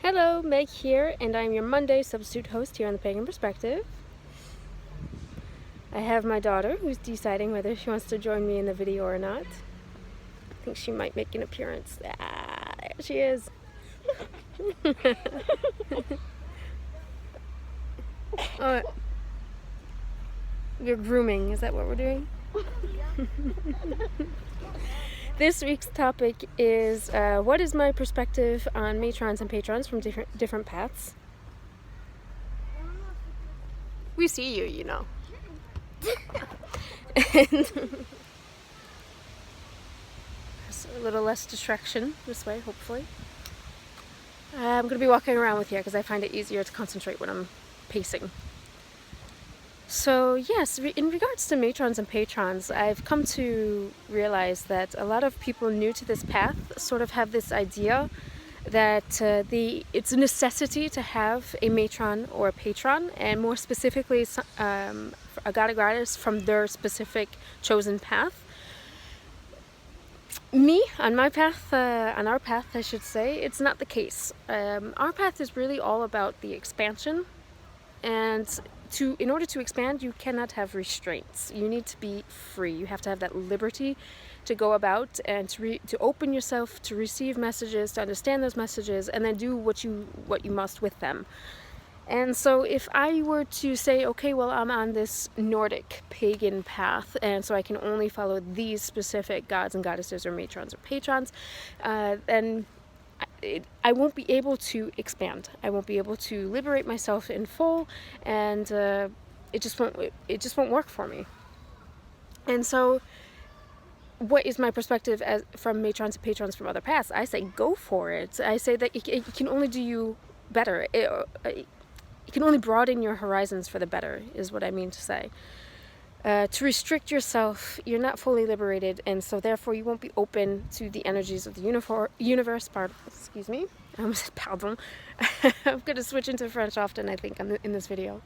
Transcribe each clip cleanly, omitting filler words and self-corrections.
Hello, Meg here, and I'm your Monday substitute host here on the Pagan Perspective. I have my daughter who's deciding whether she wants to join me in the video or not. I think she might make an appearance. There she is. You're grooming, is that what we're doing? This week's topic is what is my perspective on Matrons and Patrons from different paths? We see you, you know. And there's a little less distraction this way, hopefully. I'm going to be walking around with you because I find it easier to concentrate when I'm pacing. So yes, in regards to Matrons and Patrons, I've come to realize that a lot of people new to this path sort of have this idea that it's a necessity to have a matron or a patron, and more specifically a god or goddess from their specific chosen path. Me, on my path, on our path I should say, it's not the case. Our path is really all about the expansion, and in order to expand, you cannot have restraints. You need to be free. You have to have that liberty to go about and to open yourself, to receive messages, to understand those messages, and then do what you must with them. And so if I were to say, okay, well, I'm on this Nordic pagan path, and so I can only follow these specific gods and goddesses or matrons or patrons, then I won't be able to expand. I won't be able to liberate myself in full, and it just won't work for me. And so, what is my perspective from matrons and patrons from other paths? I say go for it. I say that it can only do you better. It can only broaden your horizons for the better, is what I mean to say. To restrict yourself, you're not fully liberated, and so therefore you won't be open to the energies of the universe. Excuse me, I almost said pardon. I'm going to switch into French often, I think, in this video.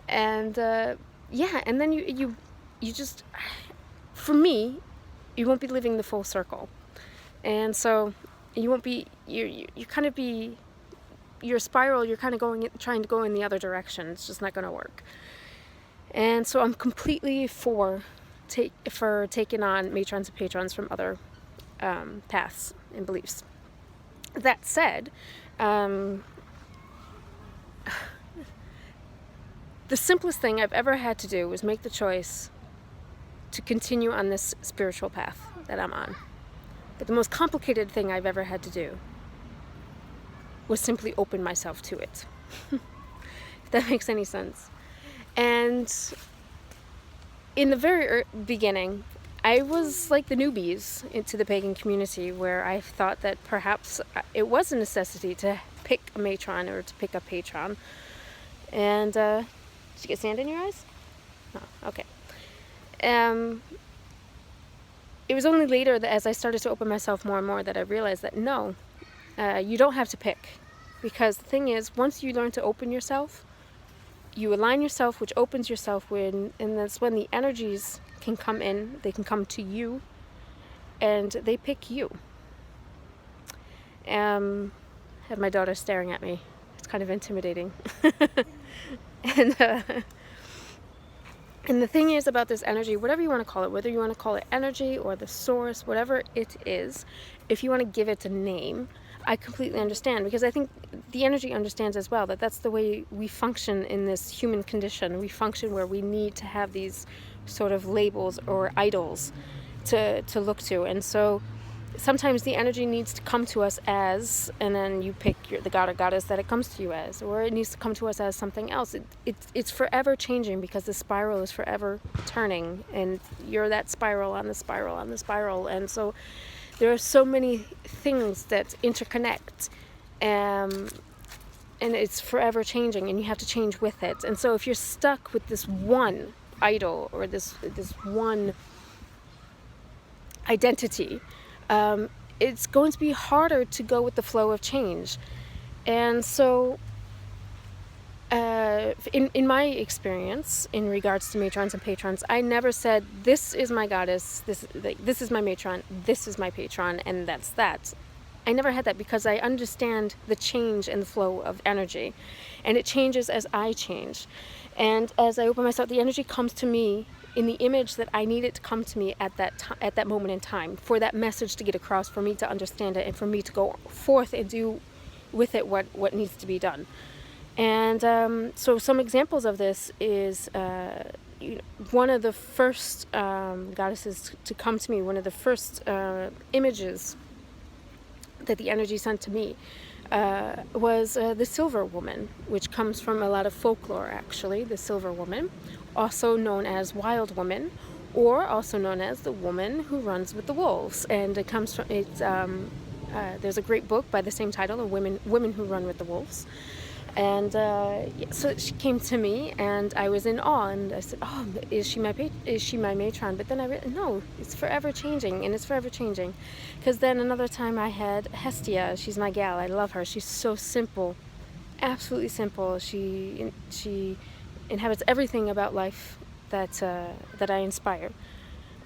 And and then you just, for me, you won't be living the full circle, and so you won't be. You kind of be your spiral. You're kind of trying to go in the other direction. It's just not going to work. And so I'm completely for taking on matrons and patrons from other paths and beliefs. That said, the simplest thing I've ever had to do was make the choice to continue on this spiritual path that I'm on. But the most complicated thing I've ever had to do was simply open myself to it. If that makes any sense. And in the very beginning, I was like the newbies into the pagan community, where I thought that perhaps it was a necessity to pick a matron or to pick a patron. And did you get sand in your eyes? No, okay. It was only later that as I started to open myself more and more that I realized that no, you don't have to pick. Because the thing is, once you learn to open yourself, you align yourself, which opens yourself, and that's when the energies can come in. They can come to you, and they pick you. I have my daughter staring at me. It's kind of intimidating. And the thing is about this energy, whatever you want to call it, whether you want to call it energy or the source, whatever it is, if you want to give it a name, I completely understand, because I think the energy understands as well that that's the way we function in this human condition. We function where we need to have these sort of labels or idols to look to, and so sometimes the energy needs to come to us as, and then you pick the god or goddess that it comes to you as, or it needs to come to us as something else. It's forever changing, because the spiral is forever turning, and you're that spiral on the spiral on the spiral, and so there are so many things that interconnect, and it's forever changing, and you have to change with it. And so if you're stuck with this one idol or this one identity, it's going to be harder to go with the flow of change. And so in my experience, in regards to matrons and patrons, I never said, this is my goddess, this is my matron, this is my patron, and that's that. I never had that because I understand the change and the flow of energy, and it changes as I change. And as I open myself, the energy comes to me in the image that I need it to come to me at that moment in time, for that message to get across, for me to understand it, and for me to go forth and do with it what needs to be done. And so some examples of this is one of the first goddesses to come to me, one of the first images that the energy sent to me was the Silver Woman, which comes from a lot of folklore, actually. The Silver Woman, also known as Wild Woman, or also known as the woman who runs with the wolves. And it comes from, there's a great book by the same title, of Women Who Run with the Wolves. And so she came to me, and I was in awe, and I said, "Oh, is she my matron?" But then no, it's forever changing, and it's forever changing. Because then another time I had Hestia. She's my gal. I love her. She's so simple, absolutely simple. She inhabits everything about life that I inspire,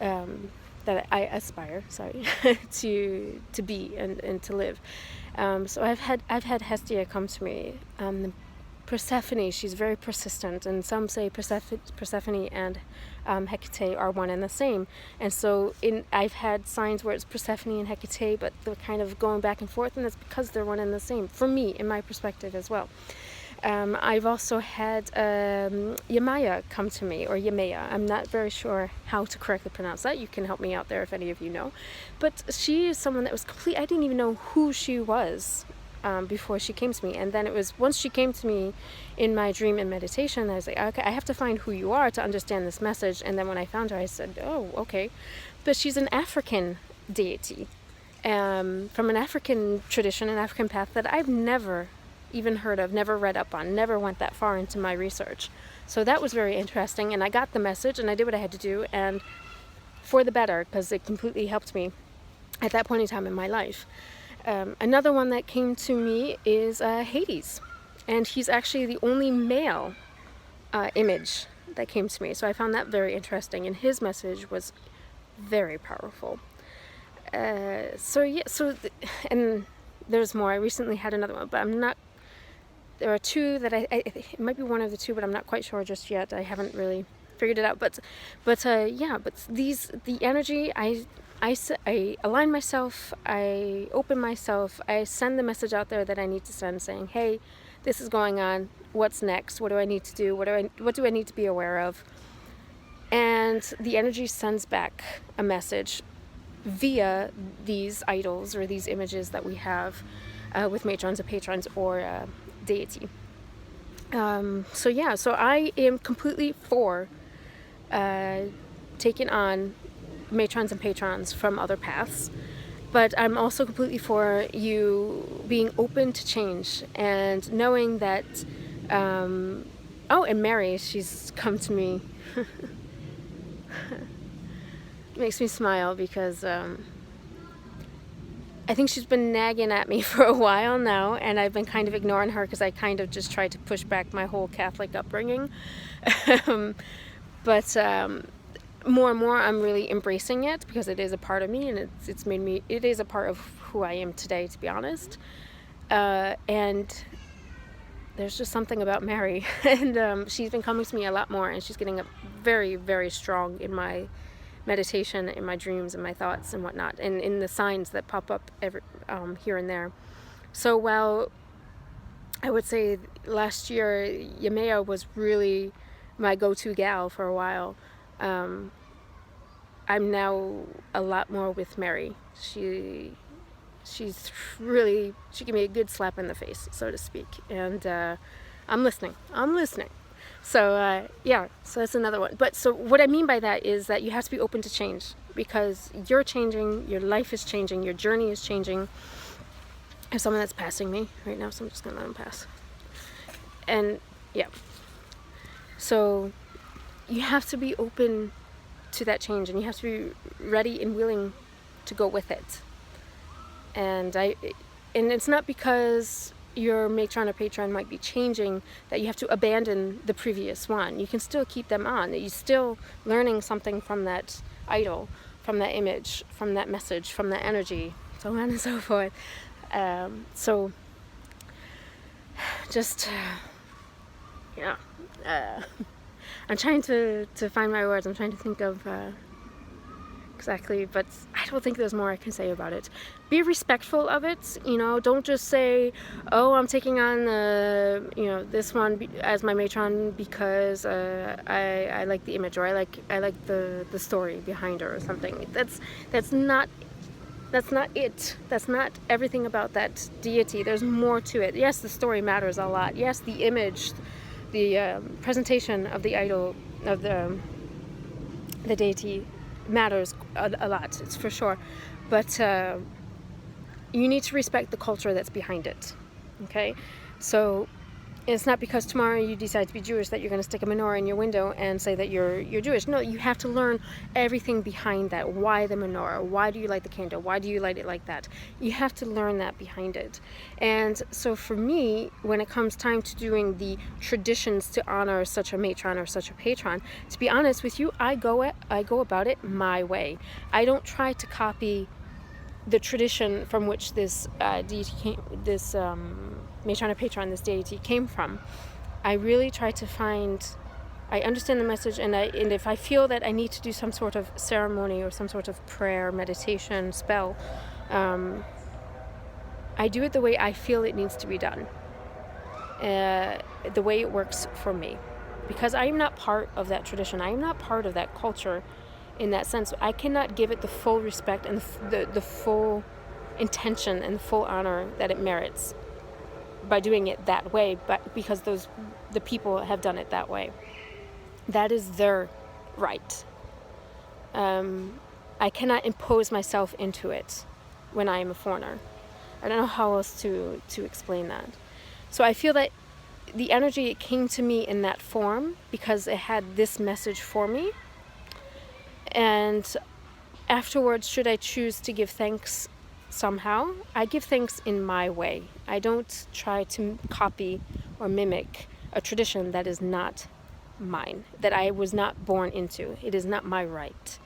that I aspire, to be and to live. So I've had Hestia come to me. Persephone, she's very persistent, and some say Persephone and Hecate are one and the same. And so I've had signs where it's Persephone and Hecate, but they're kind of going back and forth, and it's because they're one and the same, for me, in my perspective as well. I've also had Yemaya come to me, or Yemaya. I'm not very sure how to correctly pronounce that. You can help me out there if any of you know. But she is someone that was complete. I didn't even know who she was before she came to me. And then it was once she came to me in my dream and meditation, I was like, okay, I have to find who you are to understand this message. And then when I found her, I said, oh, okay. But she's an African deity, from an African tradition, an African path that I've never even heard of, never read up on, never went that far into my research. So that was very interesting, and I got the message, and I did what I had to do, and for the better, because it completely helped me at that point in time in my life. Another one that came to me is Hades, and he's actually the only male image that came to me, so I found that very interesting, and his message was very powerful. And there's more. I recently had another one, but there are two that it might be one of the two, but I'm not quite sure just yet. I haven't really figured it out. But the energy, I align myself, I open myself, I send the message out there that I need to send, saying, hey, this is going on. What's next? What do I need to do? What do I need to be aware of? And the energy sends back a message via these idols or these images that we have with matrons and patrons or deity. So I am completely for taking on matrons and patrons from other paths, but I'm also completely for you being open to change and knowing that and Mary, she's come to me. It makes me smile because I think she's been nagging at me for a while now, and I've been kind of ignoring her because I kind of just tried to push back my whole Catholic upbringing. But more and more I'm really embracing it because it is a part of me, and it is a part of who I am today, to be honest. And there's just something about Mary, and she's been coming to me a lot more, and she's getting very, very strong in my meditation, in my dreams, and my thoughts and whatnot, and in the signs that pop up here and there. So while I would say last year Yemaya was really my go-to gal for a while, I'm now a lot more with Mary. She gave me a good slap in the face, so to speak, and I'm listening. So so that's another one. But so what I mean by that is that you have to be open to change, because you're changing, your life is changing, your journey is changing. I have someone that's passing me right now, so I'm just gonna let him pass. And so you have to be open to that change, and you have to be ready and willing to go with it. And it's not because your matron or patron might be changing that you have to abandon the previous one. You can still keep them on. You're still learning something from that idol, from that image, from that message, from that energy, so on and so forth. So just, I'm trying to find my words. I'm trying to think of exactly, but I don't think there's more I can say about it. Be respectful of it, don't just say, oh, I'm taking on this one as my matron because I like the image, or I like the story behind her or something. That's not it. That's not everything about that deity. There's more to it. Yes, the story matters a lot. Yes, the image, the presentation of the idol, of the deity matters a lot, it's for sure. But you need to respect the culture that's behind it, okay? So it's not because tomorrow you decide to be Jewish that you're going to stick a menorah in your window and say that you're Jewish. No, you have to learn everything behind that. Why the menorah? Why do you light the candle? Why do you light it like that? You have to learn that behind it. And so for me, when it comes time to doing the traditions to honor such a matron or such a patron, to be honest with you, I go about it my way. I don't try to copy the tradition from which this deity came, this matron or patron, this deity came from. I really try to I understand the message, and if I feel that I need to do some sort of ceremony or some sort of prayer, meditation, spell, I do it the way I feel it needs to be done, the way it works for me, because I am not part of that tradition. I am not part of that culture. In that sense, I cannot give it the full respect and the full intention and the full honor that it merits by doing it that way, but because the people have done it that way. That is their right. I cannot impose myself into it when I am a foreigner. I don't know how else to explain that. So I feel that the energy, it came to me in that form because it had this message for me. And afterwards, should I choose to give thanks somehow, I give thanks in my way. I don't try to copy or mimic a tradition that is not mine, that I was not born into. It is not my right.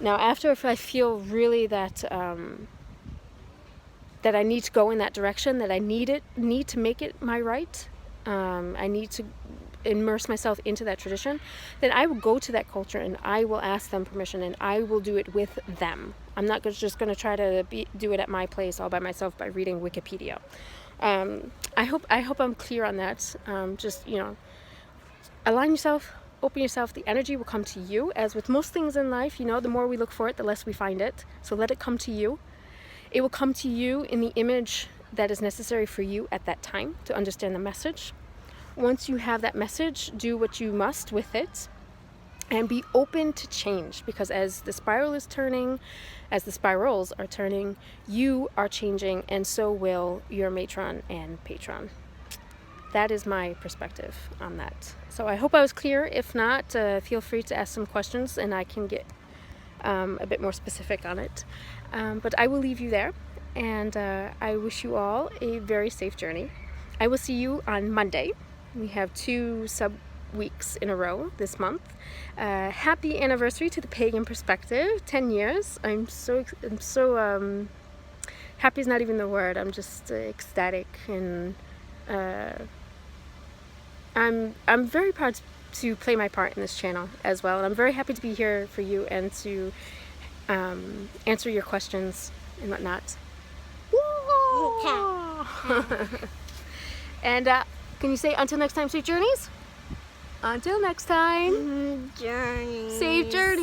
Now, after, if I feel really that that I need to go in that direction, that I need to make it my right, I need to immerse myself into that tradition, then I will go to that culture and I will ask them permission and I will do it with them. I'm not just going to try to do it at my place all by myself by reading Wikipedia. I hope I'm clear on that. Just align yourself, open yourself. The energy will come to you. As with most things in life, the more we look for it, the less we find it. So let it come to you. It will come to you in the image that is necessary for you at that time to understand the message. Once you have that message, do what you must with it and be open to change, because as the spiral is turning, as the spirals are turning, you are changing, and so will your matron and patron. That is my perspective on that. So I hope I was clear. If not, feel free to ask some questions and I can get a bit more specific on it. But I will leave you there, and I wish you all a very safe journey. I will see you on Monday. We have 2 sub-weeks in a row this month. Happy anniversary to the Pagan Perspective, 10 years. I'm so happy is not even the word. I'm just ecstatic, and I'm very proud to play my part in this channel as well. And I'm very happy to be here for you and to answer your questions and whatnot. And can you say until next time, safe journeys? Until next time. Journey. Safe journeys.